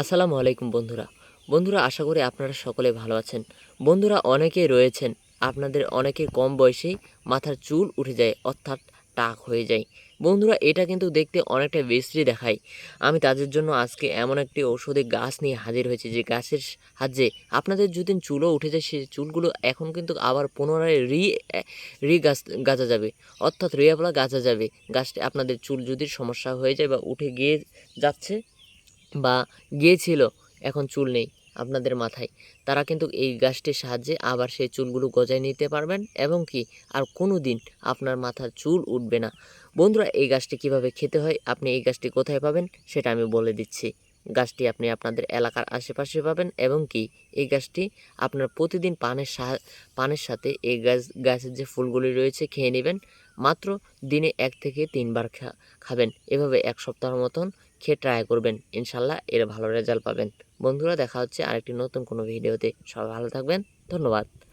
আসসালামু আলাইকুম বন্ধুরা আশা করি আপনারা সকলে ভালো আছেন। বন্ধুরা অনেকেই রয়েছেন, আপনাদের অনেকের কম বয়সেই মাথার চুল উঠে যায়, অর্থাৎ টাক হয়ে যায়। বন্ধুরা এটা কিন্তু দেখতে অনেকটা বিশ্রী দেখায়। আমি তাদের জন্য আজকে এমন একটি ঔষধি গাছ নিয়ে হাজির হয়েছি, যে গাছের সাহায্যে আপনাদের যদি চুলও উঠে যায়, সেই চুলগুলো এখন কিন্তু আবার পুনরায় রি গাছা যাবে, অর্থাৎ রিয়াবলা গাছা যাবে। গাছটি আপনাদের চুল যদি সমস্যা হয়ে যায় বা উঠে গিয়ে যাচ্ছে বা গিয়েছিল, এখন চুল নেই আপনাদের মাথায়, তারা কিন্তু এই গাছটির সাহায্যে আবার সেই চুলগুলো গজায় নিতে পারবেন, এবং কি আর কোনো দিন আপনার মাথার চুল উঠবে না। বন্ধুরা এই গাছটি কিভাবে খেতে হয়, আপনি এই গাছটি কোথায় পাবেন সেটা আমি বলে দিচ্ছি। গাছটি আপনি আপনাদের এলাকার আশেপাশে পাবেন, এবং কি এই গাছটি আপনার প্রতিদিন পানের সাথে এই গাছের যে ফুলগুলি রয়েছে খেয়ে নেবেন। মাত্র দিনে 1 থেকে 3 বার খাবেন। এভাবে 1 সপ্তাহের মতন খেয়ে ট্রাই করবেন, ইনশাল্লাহ এর ভালো রেজাল্ট পাবেন। বন্ধুরা দেখা হচ্ছে আরেকটি নতুন কোনো ভিডিওতে। সবাই ভালো থাকবেন, ধন্যবাদ।